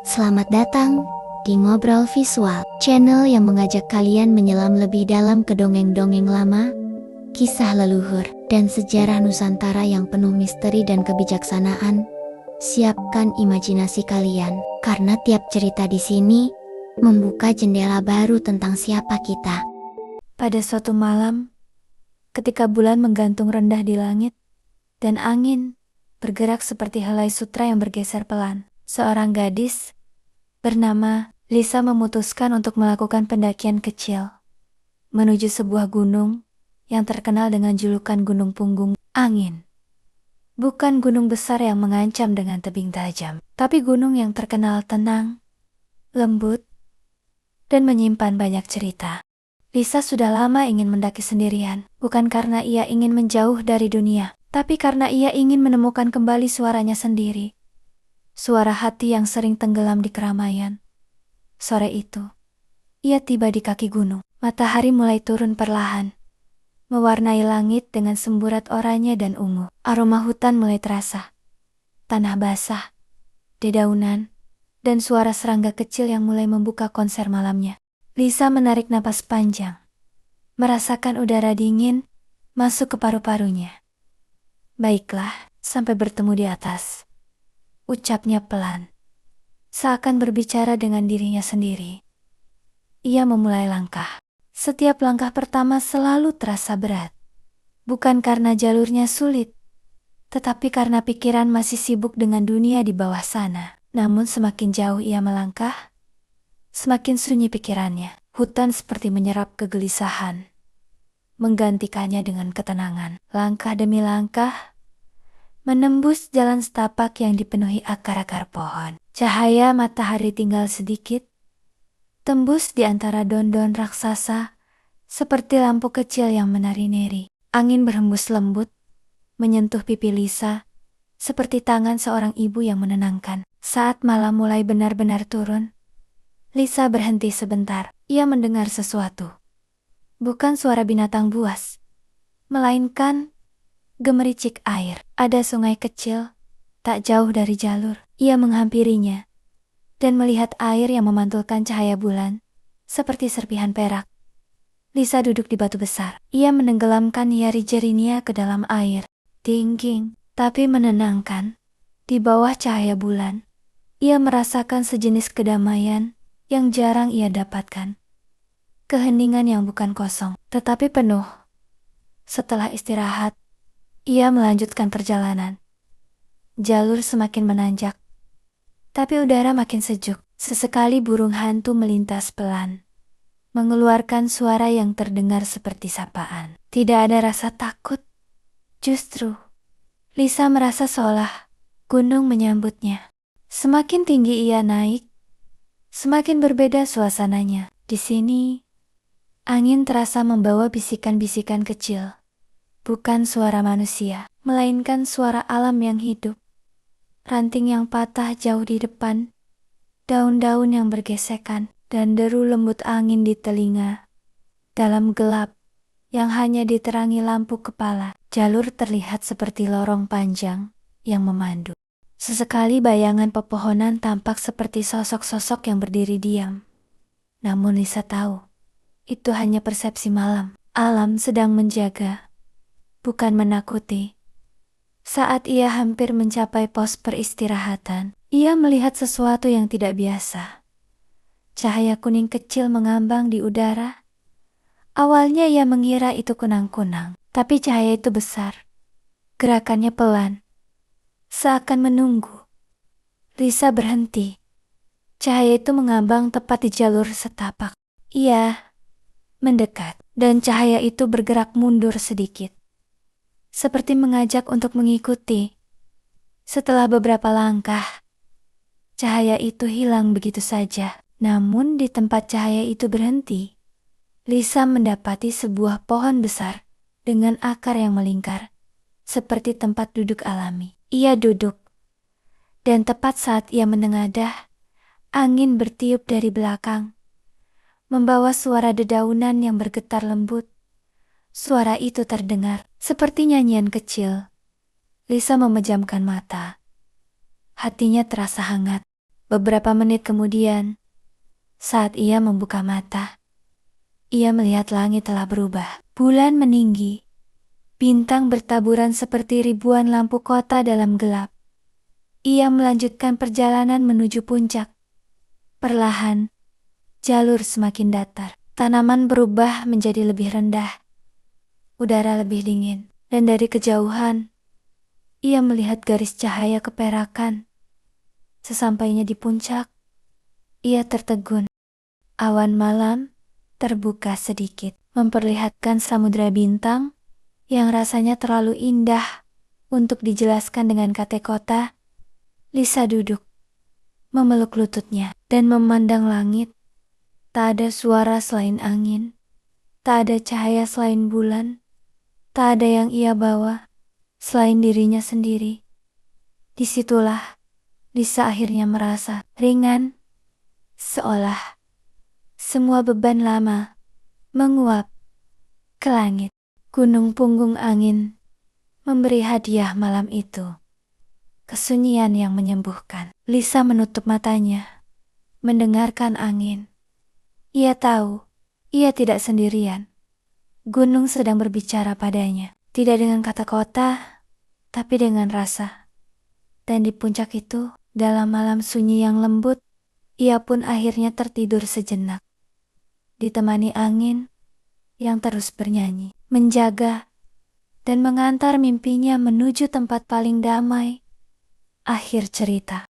Selamat datang di Ngobrol Visual, channel yang mengajak kalian menyelam lebih dalam ke dongeng-dongeng lama, kisah leluhur, dan sejarah Nusantara yang penuh misteri dan kebijaksanaan. Siapkan imajinasi kalian, karena tiap cerita di sini membuka jendela baru tentang siapa kita. Pada suatu malam, ketika bulan menggantung rendah di langit, dan angin bergerak seperti helai sutra yang bergeser pelan, seorang gadis bernama Lisa memutuskan untuk melakukan pendakian kecil menuju sebuah gunung yang terkenal dengan julukan Gunung Punggung Angin. Bukan gunung besar yang mengancam dengan tebing tajam, tapi gunung yang terkenal tenang, lembut, dan menyimpan banyak cerita. Lisa sudah lama ingin mendaki sendirian, bukan karena ia ingin menjauh dari dunia, tapi karena ia ingin menemukan kembali suaranya sendiri. Suara hati yang sering tenggelam di keramaian. Sore itu, ia tiba di kaki gunung. Matahari mulai turun perlahan, mewarnai langit dengan semburat oranye dan ungu. Aroma hutan mulai terasa. Tanah basah, dedaunan, dan suara serangga kecil yang mulai membuka konser malamnya. Lisa menarik napas panjang, merasakan udara dingin masuk ke paru-parunya. Baiklah, sampai bertemu di atas, ucapnya pelan, seakan berbicara dengan dirinya sendiri. Ia memulai langkah. Setiap langkah pertama selalu terasa berat. Bukan karena jalurnya sulit, tetapi karena pikiran masih sibuk dengan dunia di bawah sana. Namun semakin jauh ia melangkah, semakin sunyi pikirannya. Hutan seperti menyerap kegelisahan, menggantikannya dengan ketenangan. Langkah demi langkah, menembus jalan setapak yang dipenuhi akar-akar pohon. Cahaya matahari tinggal sedikit, tembus di antara daun-daun raksasa, seperti lampu kecil yang menari-nari. Angin berhembus lembut, menyentuh pipi Lisa, seperti tangan seorang ibu yang menenangkan. Saat malam mulai benar-benar turun, Lisa berhenti sebentar. Ia mendengar sesuatu. Bukan suara binatang buas, melainkan gemericik air. Ada sungai kecil, tak jauh dari jalur. Ia menghampirinya dan melihat air yang memantulkan cahaya bulan, seperti serpihan perak. Lisa duduk di batu besar. Ia menenggelamkan jari jarinya ke dalam air. Tinggi, tapi menenangkan. Di bawah cahaya bulan, ia merasakan sejenis kedamaian yang jarang ia dapatkan. Keheningan yang bukan kosong, tetapi penuh. Setelah istirahat, ia melanjutkan perjalanan. Jalur semakin menanjak, tapi udara makin sejuk. Sesekali burung hantu melintas pelan, mengeluarkan suara yang terdengar seperti sapaan. Tidak ada rasa takut. Justru, Lisa merasa seolah gunung menyambutnya. Semakin tinggi ia naik, semakin berbeda suasananya. Di sini, angin terasa membawa bisikan-bisikan kecil. Bukan suara manusia, melainkan suara alam yang hidup. Ranting yang patah jauh di depan, daun-daun yang bergesekan, dan deru lembut angin di telinga. Dalam gelap, yang hanya diterangi lampu kepala, jalur terlihat seperti lorong panjang yang memandu. Sesekali bayangan pepohonan tampak seperti sosok-sosok yang berdiri diam. Namun Lisa tahu, itu hanya persepsi malam. Alam sedang menjaga, bukan menakuti. Saat ia hampir mencapai pos peristirahatan, ia melihat sesuatu yang tidak biasa. Cahaya kuning kecil mengambang di udara. Awalnya ia mengira itu kunang-kunang, tapi cahaya itu besar. Gerakannya pelan, seakan menunggu. Lisa berhenti. Cahaya itu mengambang tepat di jalur setapak. Ia mendekat, dan cahaya itu bergerak mundur sedikit, seperti mengajak untuk mengikuti. Setelah beberapa langkah, cahaya itu hilang begitu saja. Namun di tempat cahaya itu berhenti, Lisa mendapati sebuah pohon besar dengan akar yang melingkar, seperti tempat duduk alami. Ia duduk, dan tepat saat ia menengadah, angin bertiup dari belakang, membawa suara dedaunan yang bergetar lembut. Suara itu terdengar seperti nyanyian kecil. Lisa memejamkan mata. Hatinya terasa hangat. Beberapa menit kemudian, saat ia membuka mata, ia melihat langit telah berubah. Bulan meninggi, bintang bertaburan seperti ribuan lampu kota dalam gelap. Ia melanjutkan perjalanan menuju puncak. Perlahan, jalur semakin datar. Tanaman berubah menjadi lebih rendah. Udara lebih dingin. Dan dari kejauhan, ia melihat garis cahaya keperakan. Sesampainya di puncak, ia tertegun. Awan malam terbuka sedikit, memperlihatkan samudera bintang yang rasanya terlalu indah untuk dijelaskan dengan kata-kata. Lisa duduk, memeluk lututnya, dan memandang langit. Tak ada suara selain angin, tak ada cahaya selain bulan, tak ada yang ia bawa selain dirinya sendiri. Disitulah Lisa akhirnya merasa ringan, seolah semua beban lama menguap ke langit. Gunung punggung angin memberi hadiah malam itu. Kesunyian yang menyembuhkan. Lisa menutup matanya, mendengarkan angin. Ia tahu, ia tidak sendirian. Gunung sedang berbicara padanya. Tidak dengan kata-kata, tapi dengan rasa. Dan di puncak itu, dalam malam sunyi yang lembut, ia pun akhirnya tertidur sejenak. Ditemani angin yang terus bernyanyi, menjaga, dan mengantar mimpinya menuju tempat paling damai. Akhir cerita.